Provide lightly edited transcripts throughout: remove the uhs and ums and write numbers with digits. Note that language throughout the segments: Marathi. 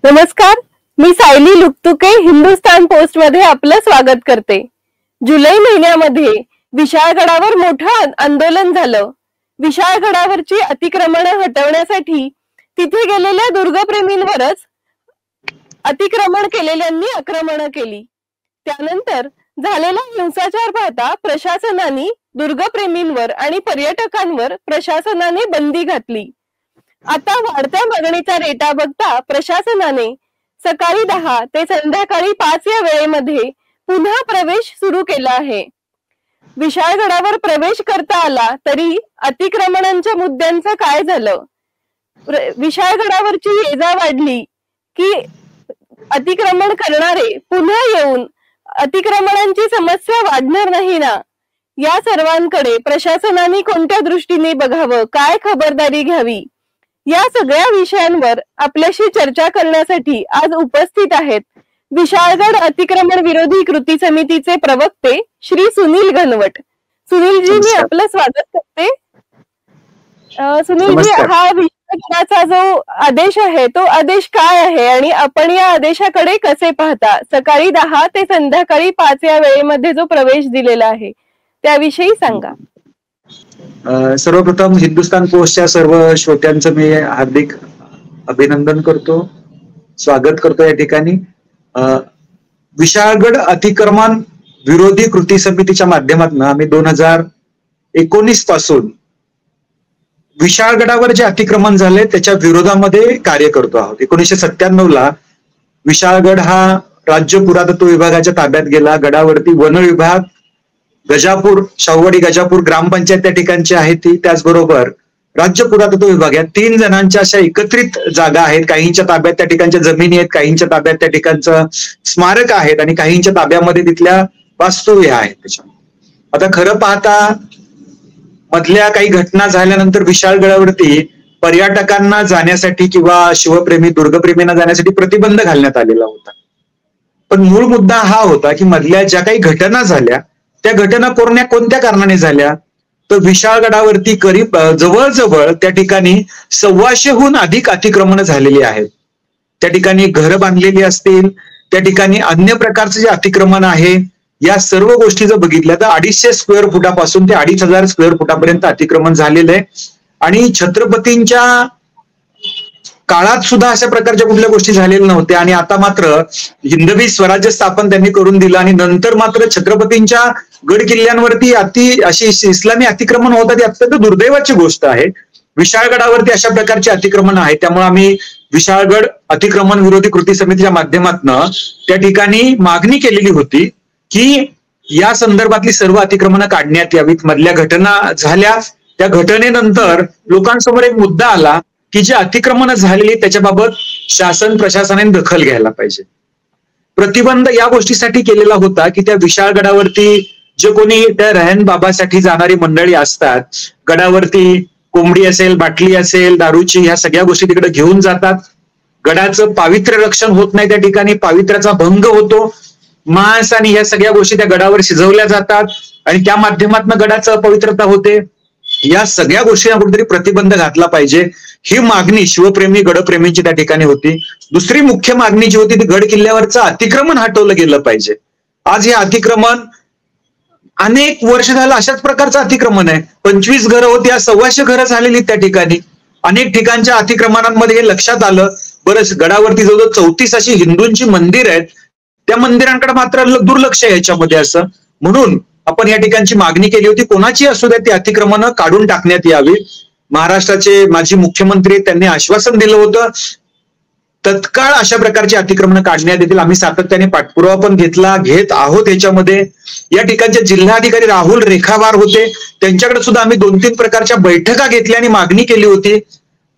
नमस्कार, मी सायली लुकतुके हिंदुस्तान पोस्ट मध्ये आपलं स्वागत करते। जुलै महिन्यामध्ये विशाळगडावर मोठं आंदोलन झालं। विशाळगडावरची अतिक्रमणं हटवण्यासाठी तिथे गेलेल्या दुर्गप्रेमींवरच अतिक्रमण केलेल्यांनी आक्रमण केली। त्यानंतर झालेला हिंसाचार पाहता प्रशासनाने दुर्गप्रेमींवर आणि पर्यटकांवर प्रशासनाने बंदी घातली। आता वाढत्या मागणीचा रेटा बघता प्रशासनाने सकाळी 10 ते संध्याकाळी 5 या वेळेमध्ये पुन्हा प्रवेश सुरू केला आहे। विशाळगडावर प्रवेश करता आला तरी अतिक्रमणांच्या मुद्द्यांचं काय झालं? विशाळगडावरची ये-जा वाढली की अतिक्रमण करणारे पुन्हा येऊन अतिक्रमणांची समस्या वाढणार नाही ना? या सर्वांकडे प्रशासनाने कोणत्या दृष्टीने बघावं, काय खबरदारी घ्यावी, या सगळ्या विषयांवर आपल्याशी चर्चा करण्यासाठी आज उपस्थित आहेत विशाळगड अतिक्रमण विरोधी कृती समितीचे प्रवक्ते श्री सुनील घनवट। सुनीलजी, मी आपलं स्वागत करते। सुनीलजी, हा विशाळगडाचा जो आदेश आहे तो आदेश काय आहे आणि आपण या आदेशाकडे कसे पाहता? सकाळी 10 ते संध्याकाळी 5 या वेळेमध्ये जो प्रवेश दिलेला आहे त्याविषयी सांगा। सर्वप्रथम हिंदुस्तान पोस्टच्या सर्व श्रोत्यांचं मी हार्दिक अभिनंदन करतो, स्वागत करतो। या ठिकाणी विशाळगड अतिक्रमण विरोधी कृती समितीच्या माध्यमातून आम्ही 2019 पासून विशाळगडावर जे अतिक्रमण झाले त्याच्या विरोधामध्ये कार्य करतो आहोत। 1997 ला विशाळगड हा राज्य पुरातत्व विभागाच्या ताब्यात गेला। गडावरती वन विभाग, गजापूर, शाहूवाडी गजापूर ग्रामपंचायत त्या ठिकाणची आहे ती, त्याचबरोबर राज्य पुरातत्व विभाग या 3 जणांच्या अशा एकत्रित जागा आहेत। काहींच्या ताब्यात त्या ठिकाणच्या जमिनी आहेत, काहींच्या ताब्यात त्या ठिकाणचं स्मारक आहेत आणि काहींच्या ताब्यामध्ये तिथल्या वास्तू ह्या आहेत। त्याच्या आता खरं पाहता मधल्या काही घटना झाल्यानंतर विशाळगडावरती पर्यटकांना जाण्यासाठी किंवा शिवप्रेमी दुर्गप्रेमींना जाण्यासाठी प्रतिबंध घालण्यात आलेला होता। पण मूळ मुद्दा हा होता की मधल्या ज्या काही घटना झाल्या त्या घटना कोणत्या कारणाने झाल्या, तर विशाळगडावरती करीब जवळजवळ त्या ठिकाणी 125हून अधिक अतिक्रमण झालेली आहेत। त्या ठिकाणी घरं बांधलेली असतील, त्या ठिकाणी अन्य प्रकारचं जे अतिक्रमण आहे, या सर्व गोष्टी जर बघितल्या तर 250 स्क्वेअर फुटापासून ते 2500 स्क्वेअर फुटापर्यंत अतिक्रमण झालेलं आहे। आणि छत्रपतींच्या काळात सुद्धा अशा प्रकारच्या कुठल्या गोष्टी झालेल्या नव्हत्या आणि आता मात्र हिंदवी स्वराज्य स्थापन त्यांनी करून दिलं आणि नंतर मात्र छत्रपतींच्या गड किल्ल्यांवरती अशी इस्लामी अतिक्रमण होतात, ही अत्यंत दुर्दैवाची गोष्ट आहे। विशाळगडावरती अशा प्रकारचे अतिक्रमण आहे, त्यामुळे आम्ही विशाळगड अतिक्रमण विरोधी कृती समितीच्या माध्यमातून त्या ठिकाणी मागणी केलेली होती की या संदर्भातली सर्व अतिक्रमणं काढण्यात यावीत। मधल्या घटना झाल्या, त्या घटनेनंतर लोकांसमोर एक मुद्दा आला की जे अतिक्रमण झालेली त्याच्याबाबत शासन प्रशासनाने दखल घ्यायला पाहिजे। प्रतिबंध या गोष्टीसाठी केलेला होता की त्या विशाळगडावरती जे कोणी त्या रहन बाबासाठी जाणारी मंडळी असतात, गडावरती कोंबडी असेल, बाटली असेल, दारूची, ह्या सगळ्या गोष्टी तिकडे घेऊन जातात। गडाचं पावित्र्य रक्षण होत नाही, त्या ठिकाणी पावित्र्याचा भंग होतो। मांस आणि ह्या सगळ्या गोष्टी त्या गडावर शिजवल्या जातात आणि त्या माध्यमातून गडाचं अपवित्रता होते। या सगळ्या गोष्टींना कुठेतरी प्रतिबंध घातला पाहिजे, ही मागणी शिवप्रेमी गडप्रेमींची त्या ठिकाणी होती। दुसरी मुख्य मागणी जी होती ती गड किल्ल्यावरचं अतिक्रमण हटवलं गेलं पाहिजे। आज हे अतिक्रमण अनेक वर्ष झालं अशाच प्रकारचं अतिक्रमण आहे। 25 घरं होती, आज 125 घरं झालेली त्या ठिकाणी। अनेक ठिकाणच्या अतिक्रमणांमध्ये हे लक्षात आलं। बरंच गडावरती जवळजवळ 34 अशी हिंदूंची मंदिर आहेत, त्या मंदिरांकडे मात्र दुर्लक्ष आहे याच्यामध्ये। असं म्हणून आपण या ठिकाणची मागणी केली होती, कोणाची असू द्या ती अतिक्रमणं काढून टाकण्यात यावी। महाराष्ट्राचे माजी मुख्यमंत्री त्यांनी आश्वासन दिलं होतं तत्काळ अशा प्रकारची अतिक्रमणं काढण्यात येतील। आम्ही सातत्याने पाठपुरावा पण घेत आहोत याच्यामध्ये। या ठिकाणचे जिल्हाधिकारी राहुल रेखावार होते, त्यांच्याकडे सुद्धा आम्ही 2-3 प्रकारच्या बैठका घेतल्या आणि मागणी केली होती।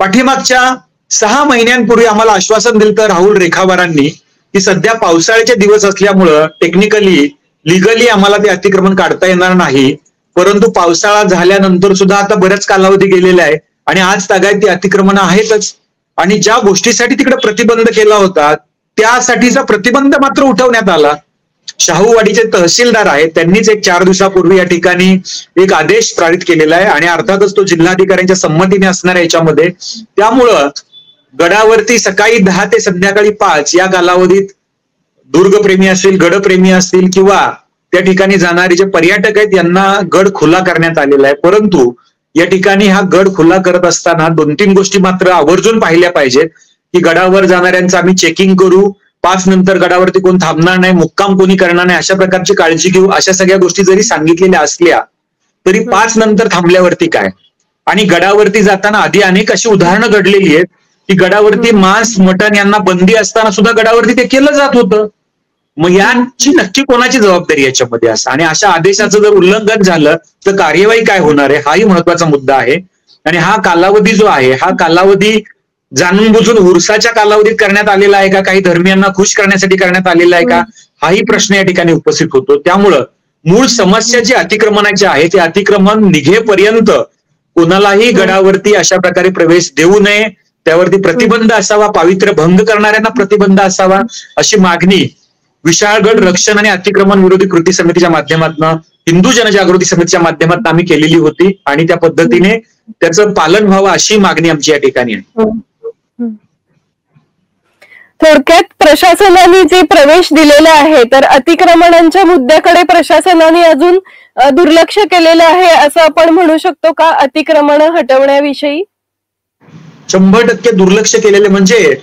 पाठीमागच्या 6 महिन्यांपूर्वी आम्हाला आश्वासन दिलं तर राहुल रेखावारांनी की सध्या पावसाळ्याचे दिवस असल्यामुळं टेक्निकली लिगली आम्हाला ते अतिक्रमण काढता येणार नाही, परंतु पावसाळा झाल्यानंतर सुद्धा आता बराच कालावधी गेलेला आहे आणि आज तागायत ती अतिक्रमणं आहेतच। आणि ज्या गोष्टीसाठी तिकडे प्रतिबंध केला होता त्यासाठीचा प्रतिबंध मात्र उठवण्यात आला। शाहूवाडीचे तहसीलदार आहेत त्यांनीच एक 4 दिवसापूर्वी या ठिकाणी एक आदेश पारित केलेला आहे आणि अर्थातच तो जिल्हाधिकाऱ्यांच्या संमतीने असणार आहे याच्यामध्ये। त्यामुळं गडावरती सकाळी 10 ते संध्याकाळी 5 या कालावधीत दुर्गप्रेमी असतील, गडप्रेमी असतील किंवा त्या ठिकाणी जाणारे जे पर्यटक आहेत यांना गड खुला करण्यात आलेला आहे. परंतु या ठिकाणी हा गड खुला करत असताना 2-3 गोष्टी मात्र आवर्जून पाहिल्या पाहिजेत की गडावर जाणाऱ्यांचं आम्ही चेकिंग करू, 5 नंतर गडावरती कोण थांबणार नाही, मुक्काम कोणी करणार नाही, अशा प्रकारची काळजी घेऊ. अशा सगळ्या गोष्टी जरी सांगितलेल्या असल्या तरी 5 नंतर थांबल्यावरती काय? आणि गडावरती जाताना आधी अनेक अशी उदाहरणं घडलेली आहेत की गडावरती मांस मटण यांना बंदी असताना सुद्धा गडावरती ते केलं जात होतं. मग यांची नक्की कोणाची जबाबदारी याच्यामध्ये असं, आणि अशा आदेशाचं जर उल्लंघन झालं तर कार्यवाही काय होणार आहे हाही महत्वाचा मुद्दा आहे. आणि हा कालावधी जो आहे हा कालावधी जाणून बुजून उरसाच्या कालावधीत करण्यात आलेला आहे का, काही धर्मियांना खुश करण्यासाठी करण्यात आलेला आहे का, हाही प्रश्न या ठिकाणी उपस्थित होतो. त्यामुळं मूळ समस्या जी अतिक्रमणाची आहे ते अतिक्रमण निघेपर्यंत कोणालाही गडावरती अशा प्रकारे प्रवेश देऊ नये, त्यावरती प्रतिबंध असावा, पावित्र्य भंग करणाऱ्यांना प्रतिबंध असावा, अशी मागणी विशाळगड रक्षण आणि अतिक्रमण विरोधी कृती समितीच्या माध्यमातून, हिंदू जनजागृती समितीच्या माध्यमातून आम्ही केलेली होती आणि त्या पद्धतीने त्याचं पालन व्हावं अशी मागणी आमची या ठिकाणी आहे. थोडक्यात प्रशासनाने जे प्रवेश दिलेला आहे तर अतिक्रमणांच्या मुद्द्याकडे प्रशासनाने अजून दुर्लक्ष केलेलं आहे असं आपण म्हणू शकतो का? अतिक्रमण हटवण्याविषयी 100% दुर्लक्ष केलेले. म्हणजे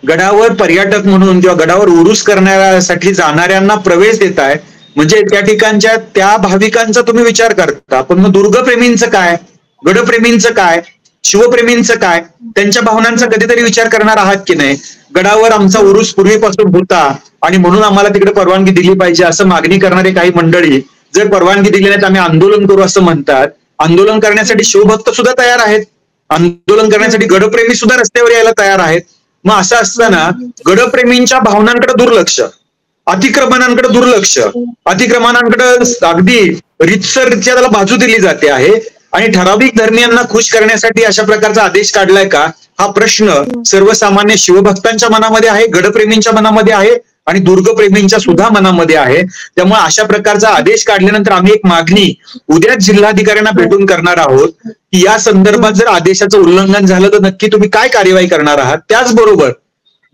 गडावर पर्यटक म्हणून किंवा गडावर उरूस करण्यासाठी जाणाऱ्यांना प्रवेश देत आहे म्हणजे त्या ठिकाणच्या त्या भाविकांचा तुम्ही विचार करता, पण मग दुर्गप्रेमींचं काय, गडप्रेमींचं काय, शिवप्रेमींचं काय, त्यांच्या भावनांचा कधीतरी विचार करणार आहात की नाही? गडावर आमचा उरूस पूर्वीपासून होता आणि म्हणून आम्हाला तिकडे परवानगी दिली पाहिजे असं मागणी करणारे काही मंडळी जर परवानगी दिली नाही तर आम्ही आंदोलन करू असं म्हणतात. आंदोलन करण्यासाठी शिवभक्त सुद्धा तयार आहेत, आंदोलन करण्यासाठी गडप्रेमी सुद्धा रस्त्यावर यायला तयार आहेत. मग असं असताना गडप्रेमींच्या भावनांकडे दुर्लक्ष, अतिक्रमणांकडे दुर्लक्ष, अतिक्रमणांकडे अगदी रितसररित्या त्याला बाजू दिली जाते आहे आणि ठराविक धर्मियांना खुश करण्यासाठी अशा प्रकारचा आदेश काढलाय का हा प्रश्न सर्वसामान्य शिवभक्तांच्या मनामध्ये आहे, गडप्रेमींच्या मनामध्ये आहे आणि दुर्गप्रेमींच्या सुद्धा मनामध्ये आहे. त्यामुळे अशा प्रकारचा आदेश काढल्यानंतर आम्ही एक मागणी उद्याच जिल्हाधिकाऱ्यांना भेटून करणार आहोत की या संदर्भात जर आदेशाचं उल्लंघन झालं तर नक्की तुम्ही काय कार्यवाही करणार आहात. त्याचबरोबर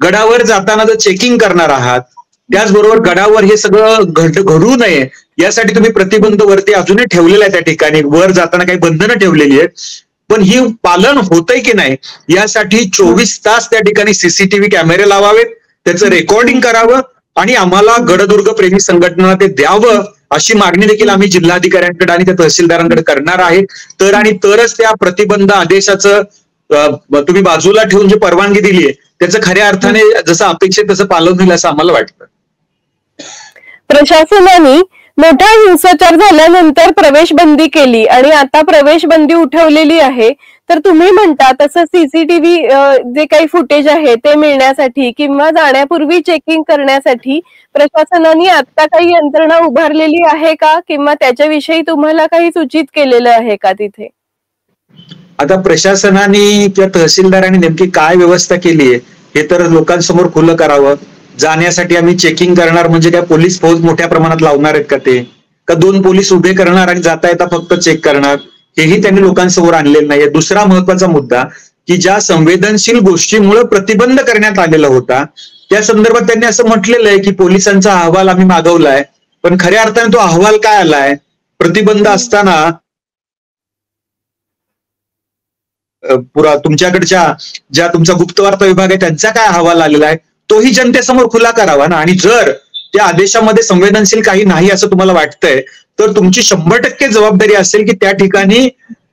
गडावर जाताना जर चेकिंग करणार आहात, त्याचबरोबर गडावर हे सगळं घडू नये यासाठी तुम्ही प्रतिबंध वरती अजूनही ठेवलेला आहे. त्या ठिकाणी वर जाताना काही बंधनं ठेवलेली आहेत, पण ही पालन होतंय की नाही यासाठी 24 तास त्या ठिकाणी सीसीटीव्ही कॅमेरे लावावेत, त्याचं रेकॉर्डिंग करावं आणि आम्हाला गडदुर्ग प्रेमी संघटना ते द्यावं अशी मागणी देखील आम्ही जिल्हाधिकाऱ्यांकडे आणि त्या तहसीलदारांकडे करणार आहे. तर आणि तरच त्या प्रतिबंध आदेशाचं तुम्ही बाजूला ठेवून जी परवानगी दिली आहे त्याचं खऱ्या अर्थाने जसं अपेक्षित तसं पालन होईल असं आम्हाला वाटतं. प्रशासनाने मोठा हिंसाचार झाल्यानंतर प्रवेश बंदी केली आणि आता प्रवेश बंदी उठवलेली आहे, तर तुम्ही म्हणता तसं सीसीटीव्ही जे काही फुटेज आहे ते मिळण्यासाठी किंवा जाण्यापूर्वी चेकिंग करण्यासाठी प्रशासनाने आता काही यंत्रणा उभारलेली आहे का, किंवा त्याच्याविषयी तुम्हाला काही सूचित केलेलं आहे का तिथे? आता प्रशासनाने किंवा तहसीलदारांनी नेमकी काय व्यवस्था केली आहे हे तर लोकांसमोर खुलं करावं. जाण्यासाठी आम्ही चेकिंग करणार म्हणजे काय पोलीस फौज मोठ्या प्रमाणात लावणार आहेत का, ते का 2 पोलीस उभे करणार आणि जाता येता फक्त चेक करणार, हेही त्यांनी लोकांसमोर आणलेलं नाहीये. दुसरा महत्वाचा मुद्दा की ज्या संवेदनशील गोष्टीमुळे प्रतिबंध करण्यात आलेला होता त्या संदर्भात त्यांनी असं म्हटलेलं आहे की पोलिसांचा अहवाल आम्ही मागवलाय, पण खऱ्या अर्थाने तो अहवाल काय आलाय, प्रतिबंध असताना तुमच्याकडच्या ज्या तुमचा गुप्तवार्ता विभाग आहे त्यांचा काय अहवाल आलेला आहे तोही जनतेसमोर खुला करावा ना. आणि जर त्या आदेशामध्ये संवेदनशील काही नाही असं तुम्हाला वाटतंय तर तुमची 100% जबाबदारी असेल की त्या ठिकाणी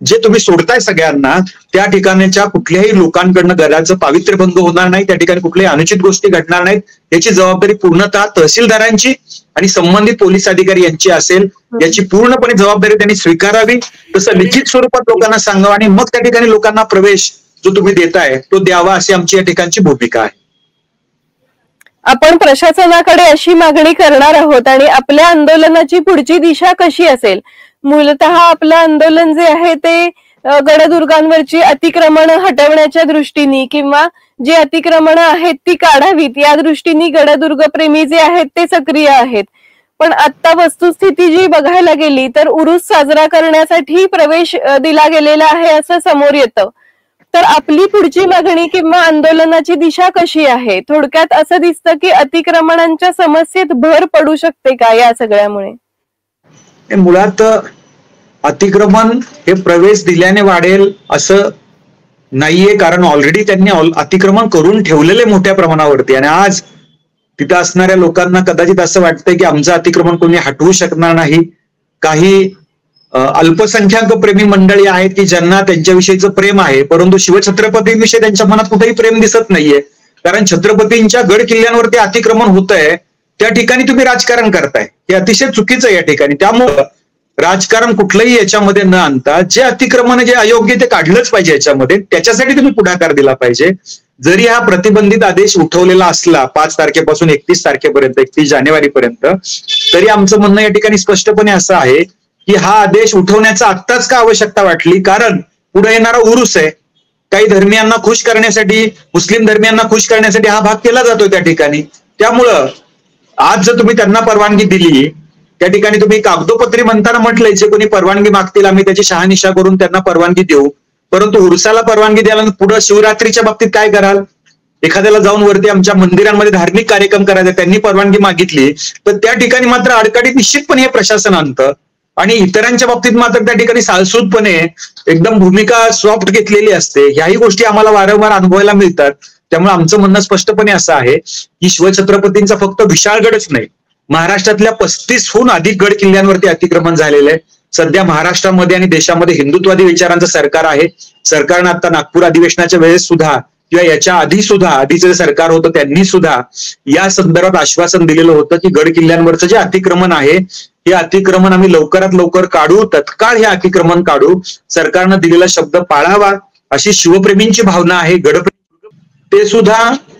जे तुम्ही सोडताय सगळ्यांना त्या ठिकाणच्या कुठल्याही लोकांकडनं गडाचं पावित्र्यभंग होणार नाही, त्या ठिकाणी कुठल्याही अनुचित गोष्टी घडणार नाहीत याची जबाबदारी पूर्णतः तहसीलदारांची आणि संबंधित पोलीस अधिकारी यांची असेल. याची पूर्णपणे जबाबदारी त्यांनी स्वीकारावी, तसं लिखित स्वरूपात लोकांना सांगावं आणि मग त्या ठिकाणी लोकांना प्रवेश जो तुम्ही देताय तो द्यावा अशी आमची या ठिकाणची भूमिका आहे. आपण प्रशासनाकडे अशी मागणी करणार आहोत आणि आपल्या आंदोलनाची पुढची दिशा कशी असेल? मूलतः आपलं आंदोलन जे आहे ते गडदुर्गांवरची अतिक्रमण हटवण्याच्या दृष्टीने किंवा जी अतिक्रमण आहेत ती काढावीत या दृष्टीने गडदुर्ग प्रेमी जे आहेत ते सक्रिय आहेत. पण आता वस्तुस्थिती जी बघायला गेली तर उरूस साजरा करण्यासाठी प्रवेश दिला गेलेला आहे असं समोर येतं. तर आपली पुढची मागणी किंवा आंदोलनाची दिशा कशी आहे? थोडक्यात असं दिसतं की अतिक्रमणांच्या समस्येत भर पडू शकते का या सगळ्यामुळे? मुळात अतिक्रमण हे प्रवेश दिल्याने वाढेल असं नाहीये, कारण ऑलरेडी त्यांनी अतिक्रमण करून ठेवलेले मोठ्या प्रमाणावरती, आणि आज तिथं असणाऱ्या लोकांना कदाचित असं वाटतंय की आमचं अतिक्रमण कोणी हटवू शकणार नाही. काही अल्पसंख्याक प्रेमी मंडळी आहेत की ज्यांना त्यांच्याविषयीचं प्रेम आहे, परंतु शिवछत्रपतींविषयी त्यांच्या मनात कुठेही प्रेम दिसत नाहीये. कारण छत्रपतींच्या गड किल्ल्यांवरती अतिक्रमण होत आहे, त्या ठिकाणी तुम्ही राजकारण करताय, हे अतिशय चुकीचं आहे या ठिकाणी. त्यामुळं राजकारण कुठलंही याच्यामध्ये न आणता जे अतिक्रमण जे अयोग्य ते काढलंच पाहिजे याच्यामध्ये, त्याच्यासाठी तुम्ही पुढाकार दिला पाहिजे. जरी हा प्रतिबंधित आदेश उठवलेला असला 5 तारखेपासून 31 तारखेपर्यंत, 31 जानेवारीपर्यंत, तरी आमचं म्हणणं या ठिकाणी स्पष्टपणे असं आहे की हा आदेश उठवण्याचा आत्ताच का आवश्यकता वाटली? कारण पुढे येणारा उरूस आहे. काही धर्मियांना खुश करण्यासाठी, मुस्लिम धर्मियांना खुश करण्यासाठी हा भाग केला जातोय त्या ठिकाणी. त्यामुळं आज जर तुम्ही त्यांना परवानगी दिली, त्या ठिकाणी तुम्ही कागदोपत्री म्हणताना म्हटलंय जे कोणी परवानगी मागतील आम्ही त्याची शहानिशा करून त्यांना परवानगी देऊ, परंतु उरसाला परवानगी द्यायला पुढे शिवरात्रीच्या बाबतीत काय कराल? एखाद्याला जाऊन वरती आमच्या मंदिरांमध्ये धार्मिक कार्यक्रम करायचे, त्यांनी परवानगी मागितली तर त्या ठिकाणी मात्र अडकाडीत निश्चितपणे हे प्रशासन आणतं, आणि इतरांच्या बाबतीत मात्र त्या ठिकाणी सालसूदपणे एकदम भूमिका सॉफ्ट घेतलेली असते. ह्याही गोष्टी आम्हाला वारंवार अनुभवायला मिळतात. त्यामुळे आमचं म्हणणं स्पष्टपणे असं आहे की शिवछत्रपतींचा फक्त विशाळगडच नाही, महाराष्ट्रातल्या 35हून अधिक गड किल्ल्यांवरती अतिक्रमण झालेलं आहे. सध्या महाराष्ट्रामध्ये आणि देशामध्ये हिंदुत्वादी विचारांचं सरकार आहे. सरकारनं आता नागपूर अधिवेशनाच्या वेळेस सुद्धा किंवा याच्या आधी सुद्धा, आधीचं जे सरकार होतं त्यांनी सुद्धा या संदर्भात आश्वासन दिलेलं होतं की गड किल्ल्यांवरचं जे अतिक्रमण आहे हे अतिक्रमण आम्ही लवकरात लवकर काढू, तत्काळ हे अतिक्रमण काढू, सरकारनं दिलेला शब्द पाळावा अशी शिवप्रेमींची भावना आहे. ते सुद्धा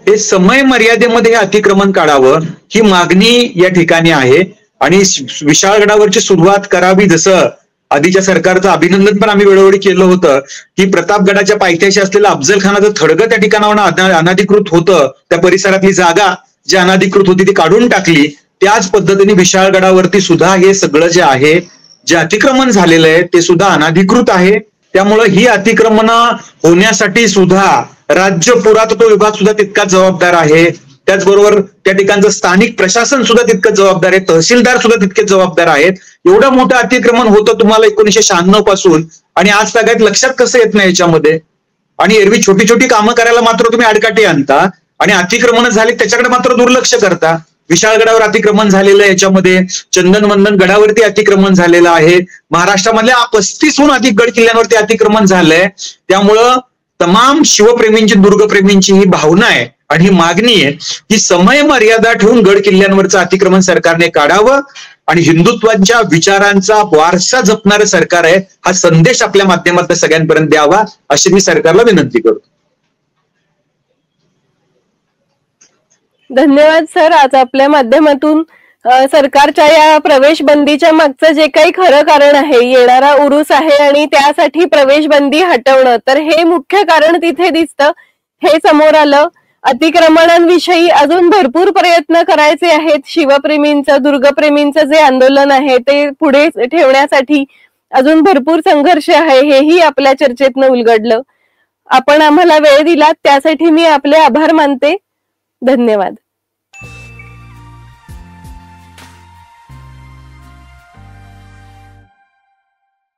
हे समय मर्यादेमध्ये हे अतिक्रमण काढावं ही मागणी या ठिकाणी आहे. आणि विशाळगडावरची सुरुवात करावी, जसं आधीच्या सरकारचं अभिनंदन पण आम्ही वेळोवेळी केलं होतं की प्रतापगडाच्या पायथ्याशी असलेलं अफजल खानाचं थडगं त्या ठिकाणावर अनधिकृत होतं, त्या परिसरातली जागा जी अनधिकृत होती ती काढून टाकली. त्याच पद्धतीने विशाळगडावरती सुद्धा हे सगळं जे आहे, जे अतिक्रमण झालेलं आहे ते सुद्धा अनधिकृत आहे. त्यामुळं ही अतिक्रमणं होण्यासाठी सुद्धा राज्य पुरातत्व विभाग सुद्धा तितकाच जबाबदार आहे. त्याचबरोबर त्या ठिकाणचं स्थानिक प्रशासन सुद्धा तितकंच जबाबदार आहे, तहसीलदार सुद्धा तितकेच जबाबदार आहेत. एवढं मोठं अतिक्रमण होतं तुम्हाला 1996 पासून, आणि आज तागायत लक्षात कसं येत नाही याच्यामध्ये? आणि एरवी छोटी छोटी कामं करायला मात्र तुम्ही आडकाठी आणता, आणि अतिक्रमण झाले त्याच्याकडे मात्र दुर्लक्ष करता. विशाळगडावर अतिक्रमण झालेलं आहे, याच्यामध्ये चंदनवंदन गडावरती अतिक्रमण झालेलं आहे, महाराष्ट्रामधल्या 35हून अधिक गड किल्ल्यांवरती अतिक्रमण झालंय. त्यामुळं तमाम शिवप्रेमींची, दुर्गप्रेमींची ही भावना आहे आणि ही मागणी आहे की समय मर्यादा ठेवून गड किल्ल्यांवरचं अतिक्रमण सरकारने काढावं, आणि हिंदुत्वाच्या विचारांचा वारसा जपणारं सरकार आहे हा संदेश आपल्या माध्यमातून सगळ्यांपर्यंत द्यावा अशी मी सरकारला विनंती करतो. धन्यवाद सर. आज आपल्या माध्यमातून सरकारच्या या प्रवेश बंदीच्या मागचं जे काही खरं कारण आहे, येणारा उरूस आहे आणि त्यासाठी प्रवेश बंदी हटवणं, तर हे मुख्य कारण तिथे दिसतं, हे समोर आलं. अतिक्रमणांविषयी अजून भरपूर प्रयत्न करायचे आहेत. शिवप्रेमींचं, दुर्गप्रेमींचं जे आंदोलन आहे ते पुढे ठेवण्यासाठी अजून भरपूर संघर्ष आहे, हेही आपल्या चर्चेतनं उलगडलं. आपण आम्हाला वेळ दिलात त्यासाठी मी आपले आभार मानते. धन्यवाद.